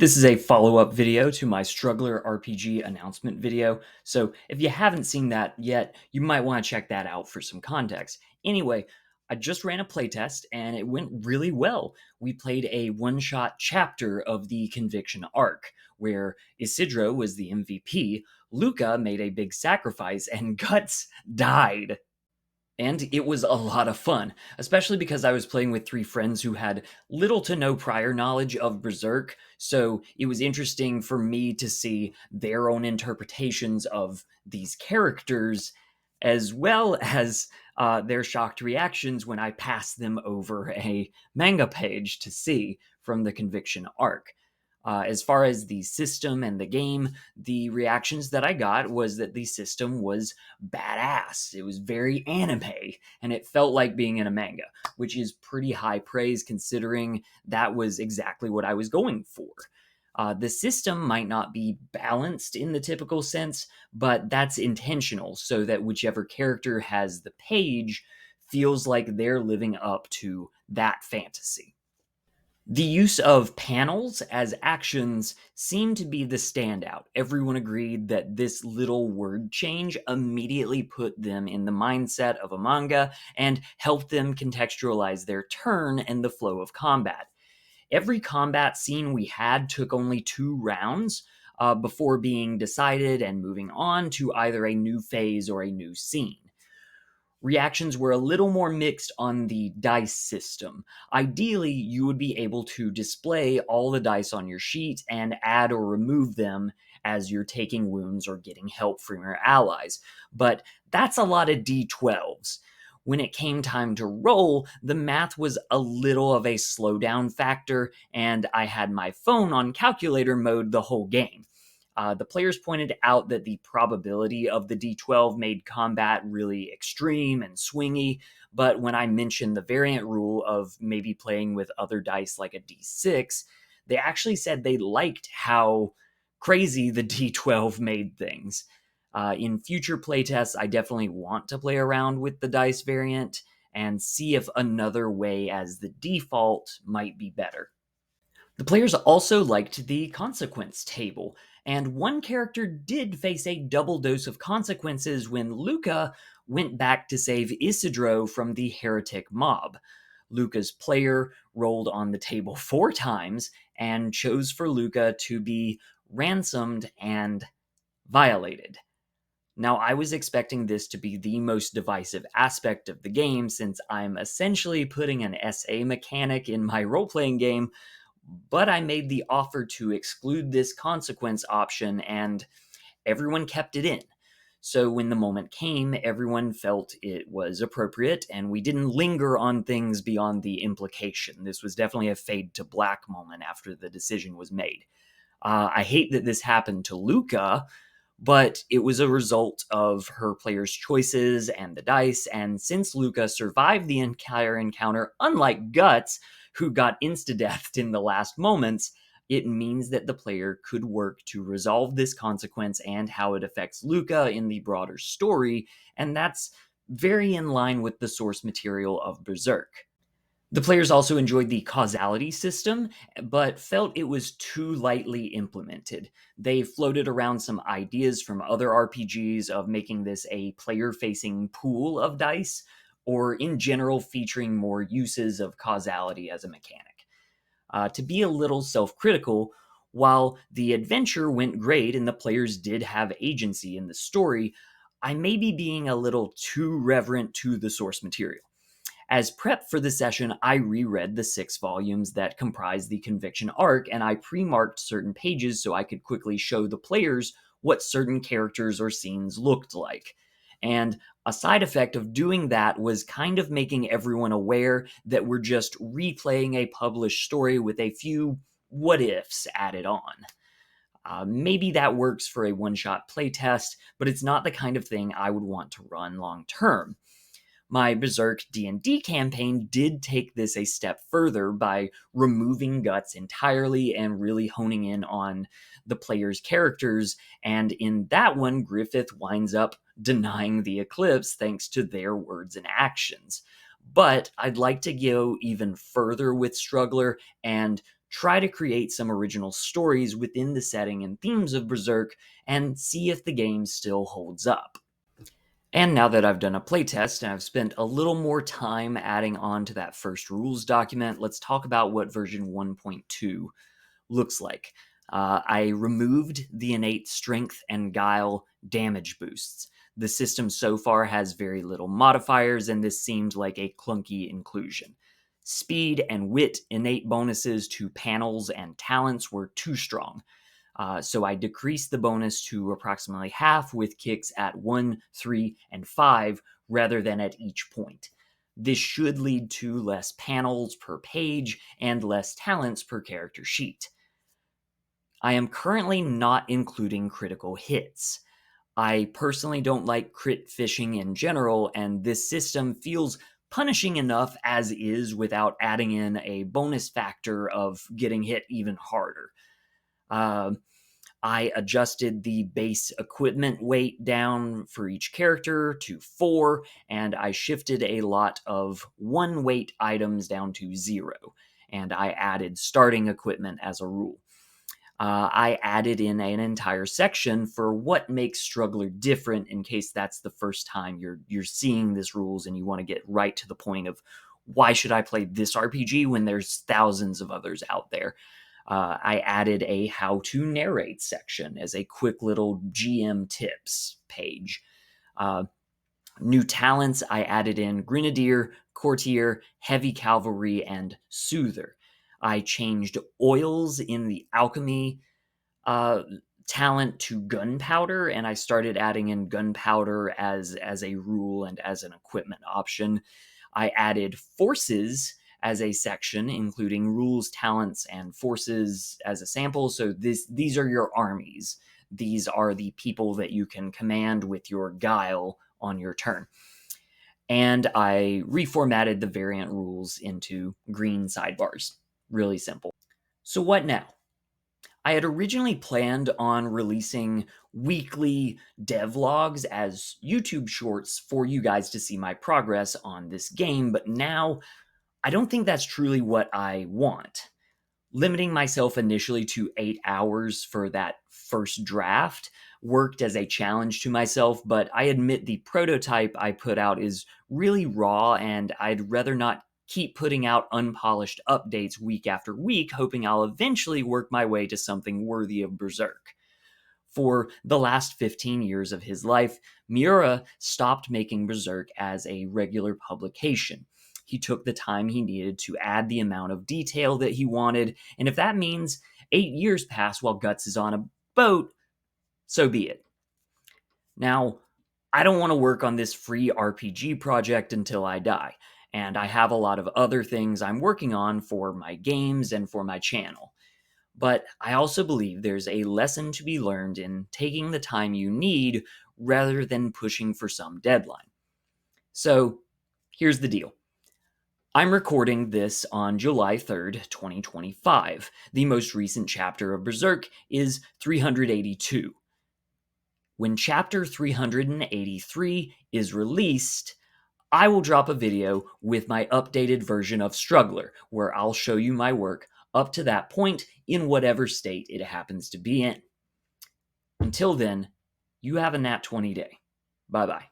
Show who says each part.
Speaker 1: This is a follow-up video to my Struggler RPG announcement video, so if you haven't seen that yet, you might want to check that out for some context. Anyway, I just ran a playtest and it went really well. We played a one-shot chapter of the Conviction arc, where Isidro was the MVP, Luca made a big sacrifice, and Guts died. And it was a lot of fun, especially because I was playing with three friends who had little to no prior knowledge of Berserk, so it was interesting for me to see their own interpretations of these characters, as well as their shocked reactions when I passed them over a manga page to see from the Conviction arc. As far as the system and the game, the reactions that I got was that the system was badass. It was very anime, and it felt like being in a manga, which is pretty high praise considering that was exactly what I was going for. The system might not be balanced in the typical sense, but that's intentional so that whichever character has the page feels like they're living up to that fantasy. The use of panels as actions seemed to be the standout. Everyone agreed that this little word change immediately put them in the mindset of a manga and helped them contextualize their turn and the flow of combat. Every combat scene we had took only 2 rounds before being decided and moving on to either a new phase or a new scene. Reactions were a little more mixed on the dice system. Ideally, you would be able to display all the dice on your sheet and add or remove them as you're taking wounds or getting help from your allies. But that's a lot of d12s. When it came time to roll, the math was a little of a slowdown factor, and I had my phone on calculator mode the whole game. The players pointed out that the probability of the d12 made combat really extreme and swingy, but when I mentioned the variant rule of maybe playing with other dice like a d6, they actually said they liked how crazy the d12 made things. In future playtests, I definitely want to play around with the dice variant and see if another way as the default might be better. The players also liked the consequence table, and one character did face a double dose of consequences when Luca went back to save Isidro from the heretic mob. Luca's player rolled on the table 4 times and chose for Luca to be ransomed and violated. Now, I was expecting this to be the most divisive aspect of the game since I'm essentially putting an SA mechanic in my role playing game, but I made the offer to exclude this consequence option and everyone kept it in. So when the moment came, everyone felt it was appropriate and we didn't linger on things beyond the implication. This was definitely a fade to black moment after the decision was made. I hate that this happened to Luca, but it was a result of her player's choices and the dice, and since Luca survived the entire encounter, unlike Guts, who got insta-deathed in the last moments, it means that the player could work to resolve this consequence and how it affects Luca in the broader story, and that's very in line with the source material of Berserk. The players also enjoyed the causality system, but felt it was too lightly implemented. They floated around some ideas from other RPGs of making this a player-facing pool of dice, or in general featuring more uses of causality as a mechanic. To be a little self-critical, while the adventure went great and the players did have agency in the story, I may be being a little too reverent to the source material. As prep for the session, I reread the 6 volumes that comprise the Conviction arc, and I pre-marked certain pages so I could quickly show the players what certain characters or scenes looked like. And a side effect of doing that was kind of making everyone aware that we're just replaying a published story with a few what-ifs added on. Maybe that works for a one-shot playtest, but it's not the kind of thing I would want to run long-term. My Berserk D&D campaign did take this a step further by removing Guts entirely and really honing in on the player's characters, and in that one, Griffith winds up denying the eclipse thanks to their words and actions. But I'd like to go even further with Struggler and try to create some original stories within the setting and themes of Berserk, and see if the game still holds up. And now that I've done a playtest and I've spent a little more time adding on to that first rules document, let's talk about what version 1.2 looks like. I removed the innate strength and guile damage boosts. The system so far has very little modifiers, and this seemed like a clunky inclusion. Speed and wit innate bonuses to panels and talents were too strong. So I decreased the bonus to approximately half with kicks at 1, 3, and 5 rather than at each point. This should lead to less panels per page and less talents per character sheet. I am currently not including critical hits. I personally don't like crit fishing in general, and this system feels punishing enough as is without adding in a bonus factor of getting hit even harder. I adjusted the base equipment weight down for each character to 4, and I shifted a lot of 1 weight items down to 0, and I added starting equipment as a rule. I added in an entire section for what makes Struggler different, in case that's the first time you're seeing this rules and you want to get right to the point of why should I play this RPG when there's thousands of others out there. I added a how to narrate section as a quick little GM tips page. New talents, I added in Grenadier, Courtier, Heavy Cavalry, and Soother. I changed oils in the alchemy talent to gunpowder, and I started adding in gunpowder as a rule and as an equipment option. I added forces as a section, including rules, talents, and forces as a sample. So these are your armies. These are the people that you can command with your guile on your turn. And I reformatted the variant rules into green sidebars. Really simple. So what now? I had originally planned on releasing weekly devlogs as YouTube shorts for you guys to see my progress on this game, but now I don't think that's truly what I want. Limiting myself initially to 8 hours for that first draft worked as a challenge to myself, but I admit the prototype I put out is really raw, and I'd rather not keep putting out unpolished updates week after week, hoping I'll eventually work my way to something worthy of Berserk. For the last 15 years of his life, Miura stopped making Berserk as a regular publication. He took the time he needed to add the amount of detail that he wanted, and if that means 8 years pass while Guts is on a boat, so be it. Now, I don't want to work on this free RPG project until I die, and I have a lot of other things I'm working on for my games and for my channel. But I also believe there's a lesson to be learned in taking the time you need rather than pushing for some deadline. So, here's the deal. I'm recording this on July 3rd, 2025. The most recent chapter of Berserk is 382. When chapter 383 is released, I will drop a video with my updated version of Struggler, where I'll show you my work up to that point in whatever state it happens to be in. Until then, you have a nat 20 day. Bye-bye.